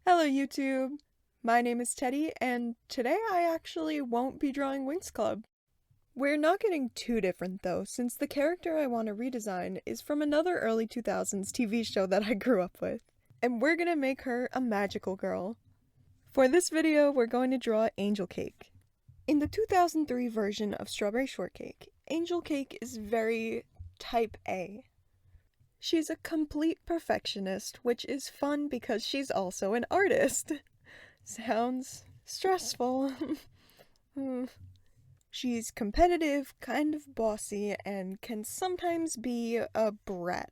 Hello YouTube! My name is Teddy, and today I actually won't be drawing Winx Club. We're not getting too different though, since the character I want to redesign is from another early 2000s TV show that I grew up with. And we're gonna make her a magical girl. For this video, we're going to draw Angel Cake. In the 2003 version of Strawberry Shortcake, Angel Cake is very type A. She's a complete perfectionist, which is fun because she's also an artist. Sounds stressful. She's competitive, kind of bossy, and can sometimes be a brat.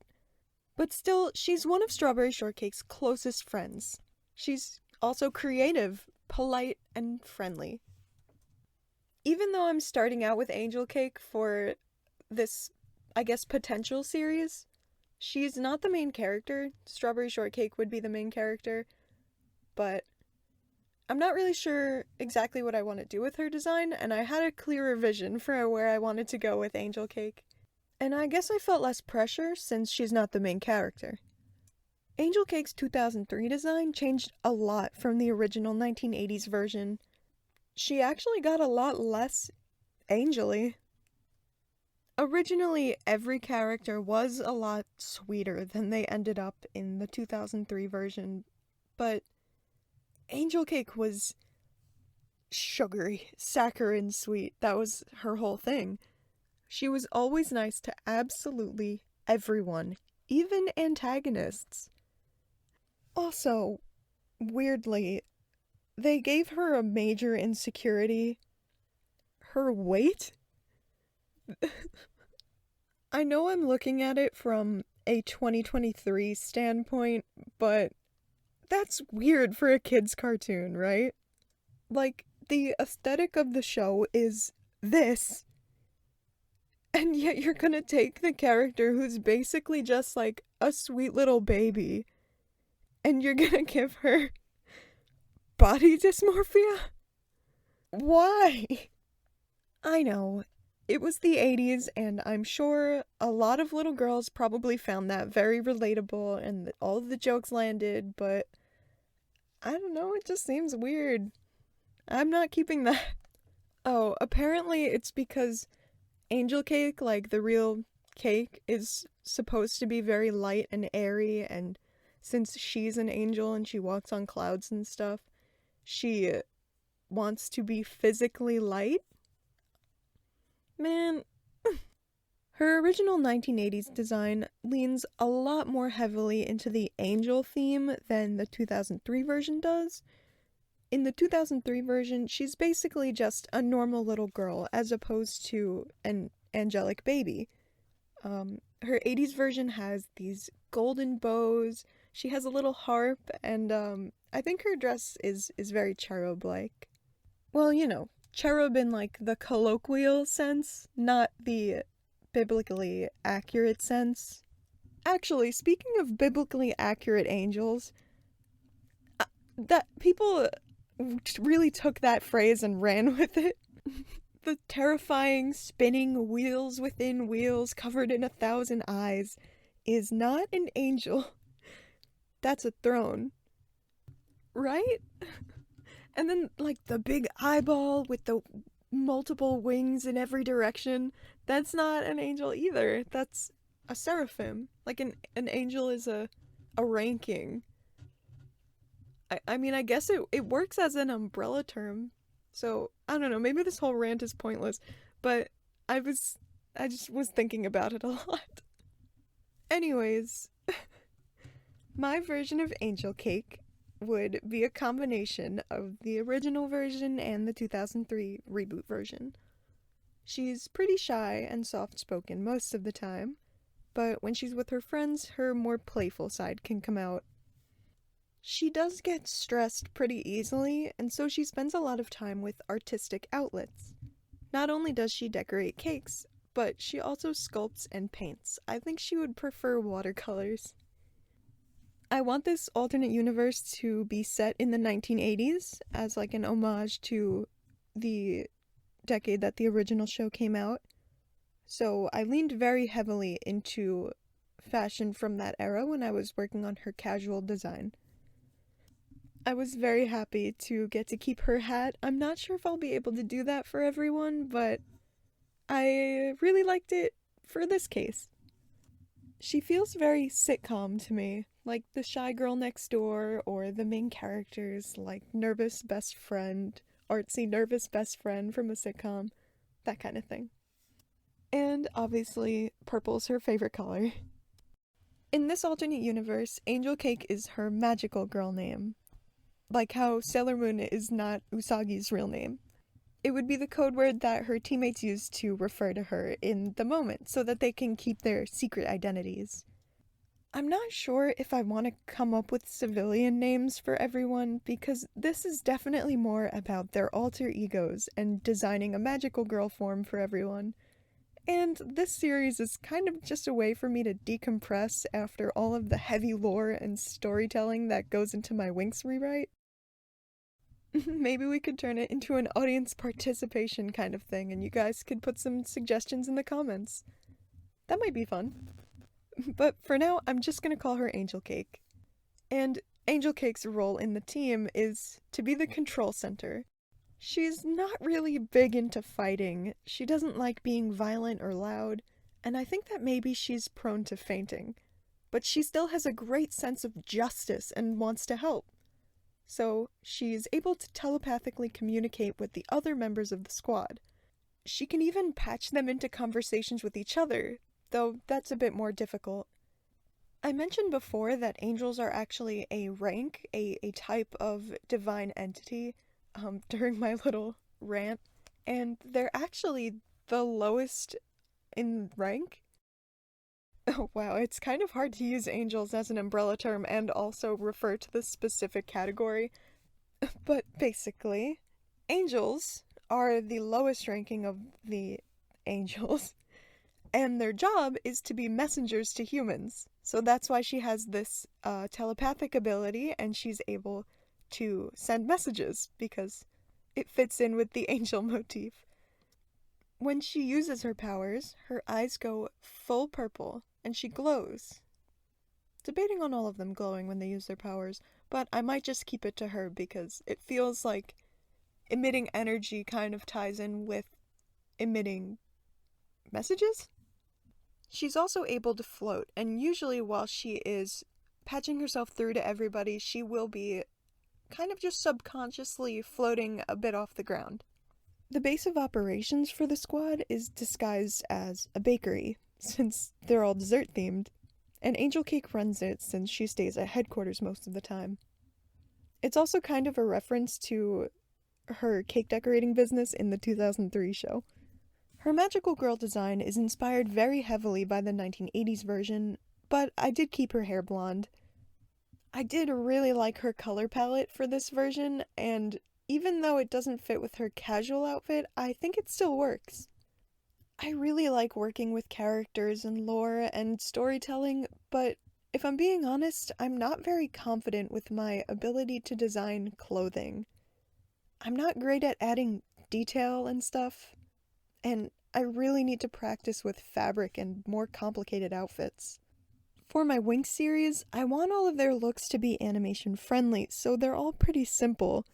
But still, she's one of Strawberry Shortcake's closest friends. She's also creative, polite, and friendly. Even though I'm starting out with Angel Cake for this, I guess, potential series, she's not the main character. Strawberry Shortcake would be the main character, but I'm not really sure exactly what I want to do with her design, and I had a clearer vision for where I wanted to go with Angel Cake. And I guess I felt less pressure since she's not the main character. Angel Cake's 2003 design changed a lot from the original 1980s version. She actually got a lot less angel-y. Originally, every character was a lot sweeter than they ended up in the 2003 version, but Angel Cake was sugary, saccharine sweet. That was her whole thing. She was always nice to absolutely everyone, even antagonists. Also, weirdly, they gave her a major insecurity. Her weight? I know I'm looking at it from a 2023 standpoint, but that's weird for a kid's cartoon, right? Like, the aesthetic of the show is this, and yet you're gonna take the character who's basically just like a sweet little baby, and you're gonna give her body dysmorphia? Why? I know, it was the 80s, and I'm sure a lot of little girls probably found that very relatable and all of the jokes landed, but I don't know, it just seems weird. I'm not keeping that. Oh, apparently it's because Angel Cake, like the real cake, is supposed to be very light and airy, and since she's an angel and she walks on clouds and stuff, she wants to be physically light. Man, her original 1980s design leans a lot more heavily into the angel theme than the 2003 version does. In the 2003 version, she's basically just a normal little girl as opposed to an angelic baby. Her 80s version has these golden bows, she has a little harp, and I think her dress is very cherub-like. Well, you know, cherub in like the colloquial sense, not the biblically accurate sense. Actually, speaking of biblically accurate angels, that people really took that phrase and ran with it. The terrifying spinning wheels within wheels covered in 1,000 eyes is not an angel. That's a throne. Right? And then, like, the big eyeball with the multiple wings in every direction, that's not an angel either. That's a seraphim. Like, an angel is a ranking. I mean, I guess it works as an umbrella term. So, I don't know, maybe this whole rant is pointless, but I just was thinking about it a lot. Anyways, my version of Angel Cake would be a combination of the original version and the 2003 reboot version. She's pretty shy and soft-spoken most of the time, but when she's with her friends, her more playful side can come out. She does get stressed pretty easily, and so she spends a lot of time with artistic outlets. Not only does she decorate cakes, but she also sculpts and paints. I think she would prefer watercolors. I want this alternate universe to be set in the 1980s as like an homage to the decade that the original show came out. So I leaned very heavily into fashion from that era when I was working on her casual design. I was very happy to get to keep her hat. I'm not sure if I'll be able to do that for everyone, but I really liked it for this case. She feels very sitcom to me, like the shy girl next door or the main characters, like nervous best friend, artsy nervous best friend from a sitcom, that kind of thing. And obviously, purple's her favorite color. In this alternate universe, Angel Cake is her magical girl name, like how Sailor Moon is not Usagi's real name. It would be the code word that her teammates use to refer to her in the moment so that they can keep their secret identities. I'm not sure if I want to come up with civilian names for everyone because this is definitely more about their alter egos and designing a magical girl form for everyone. And this series is kind of just a way for me to decompress after all of the heavy lore and storytelling that goes into my Winx rewrite. Maybe we could turn it into an audience participation kind of thing and you guys could put some suggestions in the comments. That might be fun. But for now, I'm just gonna call her Angel Cake. And Angel Cake's role in the team is to be the control center. She's not really big into fighting, she doesn't like being violent or loud, and I think that maybe she's prone to fainting. But she still has a great sense of justice and wants to help. So she's able to telepathically communicate with the other members of the squad. She can even patch them into conversations with each other, though that's a bit more difficult. I mentioned before that angels are actually a rank, a type of divine entity, during my little rant, and they're actually the lowest in rank. Oh wow, it's kind of hard to use angels as an umbrella term and also refer to the specific category. But basically, angels are the lowest ranking of the angels, and their job is to be messengers to humans. So that's why she has this telepathic ability and she's able to send messages because it fits in with the angel motif. When she uses her powers, her eyes go full purple and she glows. Debating on all of them glowing when they use their powers, but I might just keep it to her because it feels like emitting energy kind of ties in with emitting messages? She's also able to float, and usually while she is patching herself through to everybody, she will be kind of just subconsciously floating a bit off the ground. The base of operations for the squad is disguised as a bakery, since they're all dessert themed, and Angel Cake runs it since she stays at headquarters most of the time. It's also kind of a reference to her cake decorating business in the 2003 show. Her magical girl design is inspired very heavily by the 1980s version, but I did keep her hair blonde. I did really like her color palette for this version, and even though it doesn't fit with her casual outfit, I think it still works. I really like working with characters and lore and storytelling, but if I'm being honest, I'm not very confident with my ability to design clothing. I'm not great at adding detail and stuff, and I really need to practice with fabric and more complicated outfits. For my Winx series, I want all of their looks to be animation friendly, so they're all pretty simple.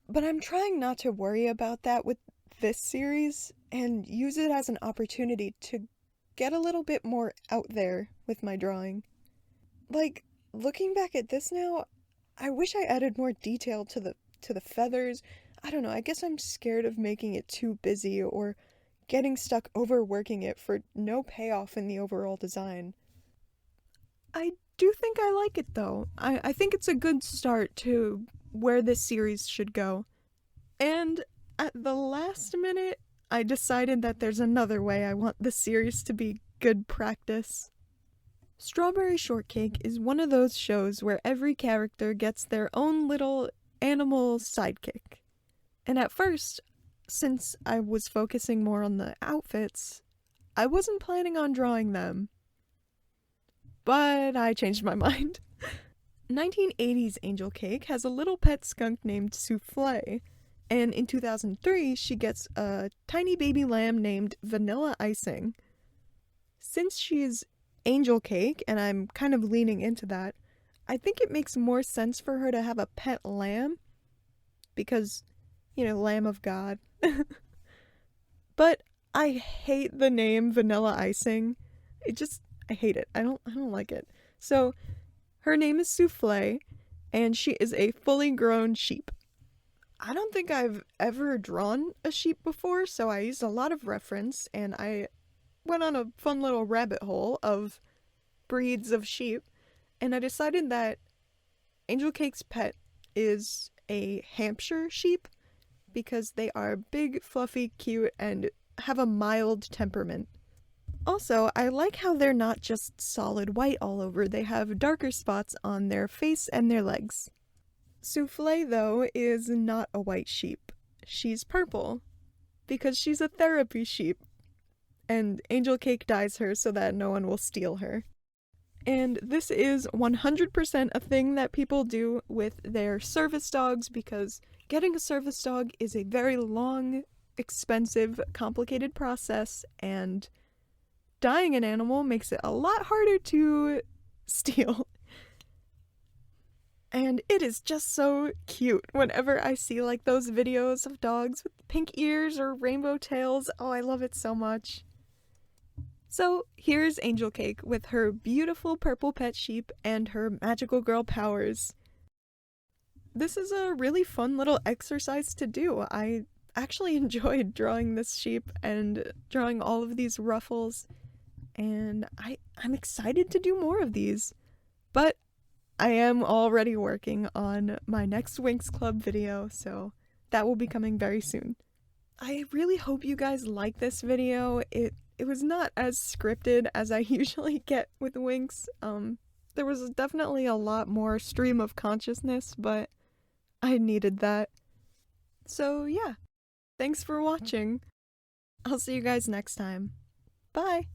But I'm trying not to worry about that with this series and use it as an opportunity to get a little bit more out there with my drawing. Like, looking back at this now, I wish I added more detail to the feathers. I don't know, I guess I'm scared of making it too busy or getting stuck overworking it for no payoff in the overall design. I do think I like it though. I think it's a good start to where this series should go. And at the last minute, I decided that there's another way I want the series to be good practice. Strawberry Shortcake is one of those shows where every character gets their own little animal sidekick. And at first, since I was focusing more on the outfits, I wasn't planning on drawing them. But I changed my mind. 1980s Angel Cake has a little pet skunk named Souffle, and in 2003 she gets a tiny baby lamb named Vanilla Icing. Since she's Angel Cake, and I'm kind of leaning into that, I think it makes more sense for her to have a pet lamb because, Lamb of God. But I hate the name Vanilla Icing. I hate it. I don't like it. So, her name is Souffle, and she is a fully grown sheep. I don't think I've ever drawn a sheep before, so I used a lot of reference, and I went on a fun little rabbit hole of breeds of sheep, and I decided that Angel Cake's pet is a Hampshire sheep because they are big, fluffy, cute, and have a mild temperament. Also, I like how they're not just solid white all over, they have darker spots on their face and their legs. Souffle, though, is not a white sheep. She's purple, because she's a therapy sheep, and Angel Cake dyes her so that no one will steal her. And this is 100% a thing that people do with their service dogs because getting a service dog is a very long, expensive, complicated process, and dyeing an animal makes it a lot harder to steal. And it is just so cute whenever I see like those videos of dogs with pink ears or rainbow tails. Oh, I love it so much. So here's Angel Cake with her beautiful purple pet sheep and her magical girl powers. This is a really fun little exercise to do. I actually enjoyed drawing this sheep and drawing all of these ruffles, and I'm excited to do more of these. But I am already working on my next Winx Club video, so that will be coming very soon. I really hope you guys like this video. It was not as scripted as I usually get with Winx. There was definitely a lot more stream of consciousness, but I needed that. So yeah, thanks for watching. I'll see you guys next time. Bye!